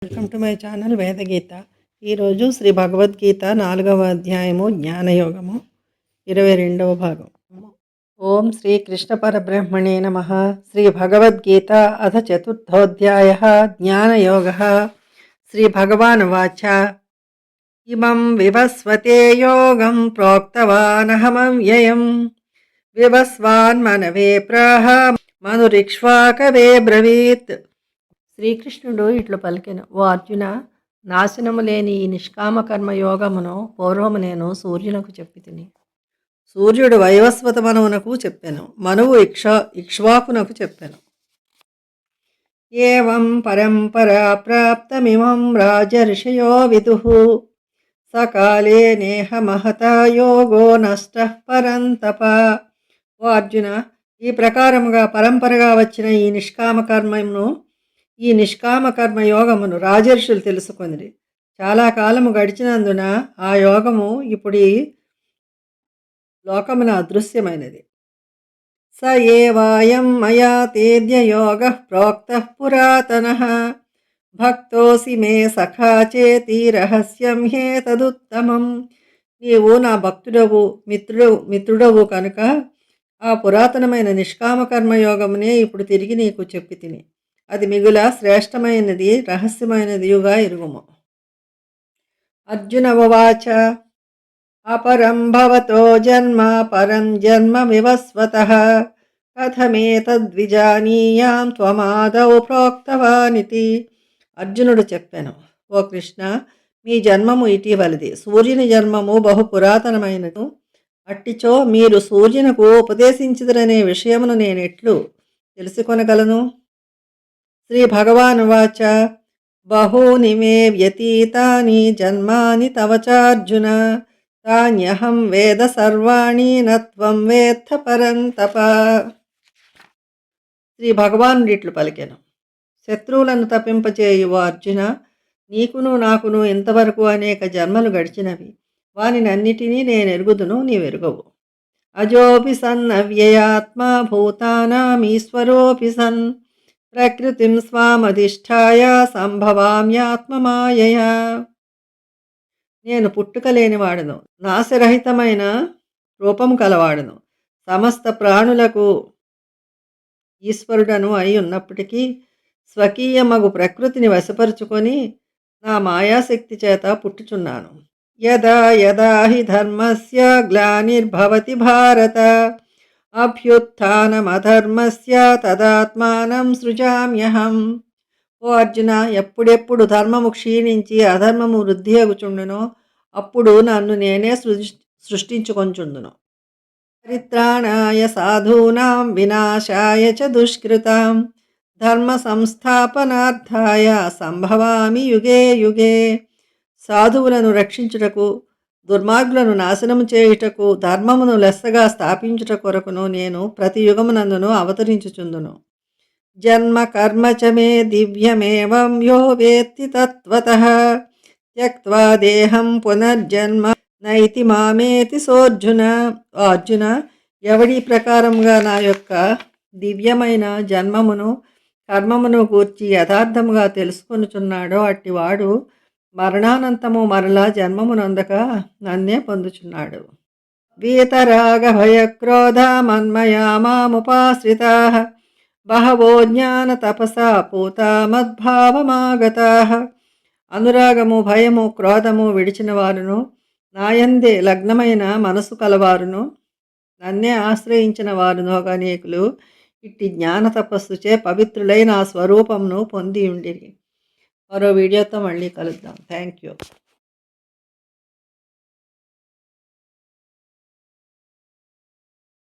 Welcome to my channel Vedageetha. ఈరోజు శ్రీ భగవద్గీత 4వ అధ్యాయము జ్ఞానయోగము 22వ భాగం. ఓం శ్రీ కృష్ణ పరబ్రహ్మణే నమః. శ్రీ భగవద్గీత అథ చతుర్థోధ్యాయః జ్ఞానయోగः. శ్రీ భగవానువాచ ఇమం వివస్వతే యోగం ప్రోక్తవానహమవ్యయం వివస్వాన్ మనవే ప్రాహ మనురిక్ష్వాకవే బ్రవీత్. శ్రీకృష్ణుడు ఇట్లు పలికెను, ఓ అర్జున, నాశనము లేని ఈ నిష్కామ కర్మయోగమును పూర్వము నేను సూర్యునకు చెప్పి తిని. సూర్యుడు వైవస్వత మనువునకు చెప్పెను, మనువు ఇక్ష్వాకునకు చెప్పెను. ఏవం పరంపరా ప్రాప్తమిమం రాజర్షయో విదుః సకాలే నేహ మహతా యోగో నష్టః పరంతప. ఓ అర్జున, ఈ ప్రకారముగా పరంపరగా వచ్చిన ఈ నిష్కామ కర్మ యోగమును రాజర్షులు తెలుసుకొనిరి. చాలా కాలము గడిచినందున ఆ యోగము ఇప్పుడు ఈ లోకమున అదృశ్యమైనది. స ఏవాయం మయా తేద్య యోగ ప్రోక్త పురాతన భక్తోసి మే సఖా చేతి రహస్యం హే తదుత్తమం. నీవు నా భక్తుడవు, మిత్రుడవు కనుక ఆ పురాతనమైన నిష్కామ కర్మయోగమునే ఇప్పుడు తిరిగి నీకు చెప్పి తిని. అది మిగుల శ్రేష్టమైనది, రహస్యమైనదియుగా ఇరుగుము. అర్జున ఉవాచ అపరం భవతో జన్మ పరం జన్మ వివస్వతః కథమేతద్విజానీయాం త్వమాదౌ ప్రోక్తవానితి. అర్జునుడు చెప్పాను, ఓ కృష్ణ, మీ జన్మము ఇటీవలది, సూర్యుని జన్మము బహు పురాతనమైనది. అట్టిచో మీరు సూర్యునకు ఉపదేశించుదరనే విషయమును నేనెట్లు తెలుసుకొనగలను? శ్రీ భగవానువాచ బహూని మే వ్యతీతాని జన్మాని తవ చార్జున తాన్యహం వేద సర్వాణి నత్వం వేత్త పరంతప. శ్రీ భగవానుడు ఇట్లు పలికెను, శత్రువులను తప్పింపచేయువ అర్జున, నీకును నాకును ఇంతవరకు అనేక జన్మలు గడిచినవి. వానినన్నిటినీ నేనెరుగుదును, నీవెరుగవు. అజోపి సన్ అవ్యయాత్మా భూతానామీశ్వరోపి సన్ ప్రకృతిం స్వామధిష్ఠాయ సంభవామ్యాత్మమాయయా. నేను పుట్టుకలేనివాడను, నాశరహితమైన రూపము కలవాడను, సమస్త ప్రాణులకు ఈశ్వరుడను అయి ఉన్నప్పటికీ స్వకీయమగు ప్రకృతిని వశపరుచుకొని నా మాయాశక్తి చేత పుట్టుచున్నాను. యదా యదా హి ధర్మస్య గ్లానిర్భవతి భారత అభ్యుత్థానమధర్మస్య తదాత్మానం సృజామ్యహం. ఓ అర్జున, ఎప్పుడెప్పుడు ధర్మము క్షీణించి అధర్మము వృద్ధి అగుచుండునో అప్పుడు నన్ను నేనే సృష్టించుకొంచుందును. పరిత్రాణాయ సాధూనాం వినాశాయ చ దుష్కృతాం ధర్మ సంస్థాపనార్థాయ సంభవామి యుగే యుగే. సాధువులను రక్షించుటకు, దుర్మార్గులను నాశనము చేయుటకు, ధర్మమును లెస్సగా స్థాపించుట కొరకును నేను ప్రతి యుగమునందును అవతరించుచుందును. జన్మ కర్మ చ మే దివ్యమేవం యో వేత్తి తత్వతః త్యక్త్వా దేహం పునర్జన్మ నైతి మామేతి సోర్జున. అర్జున, ఎవడి ప్రకారముగా నా యొక్క దివ్యమైన జన్మమును కర్మమును గూర్చి యథార్థముగా తెలుసుకొనుచున్నాడో అట్టివాడు మరణానంతము మరలా జన్మమునందక నన్నే పొందుచున్నాడు. వీతరాగ భయక్రోధ మన్మయా మాముపాశ్రితాః బహవో జ్ఞాన తపసా పూతా మద్భావమాగతాః. అనురాగము, భయము, క్రోధము విడిచిన వారును, నాయందే లగ్నమైన మనసు కలవారును, నన్నే ఆశ్రయించిన వారును అనేకులు ఇట్టి జ్ఞాన తపస్సుచే పవిత్రులైన ఆ స్వరూపమును పొంది ఉండిరి. మరో వీడియోతో మళ్ళీ కలుద్దాం. Thank you.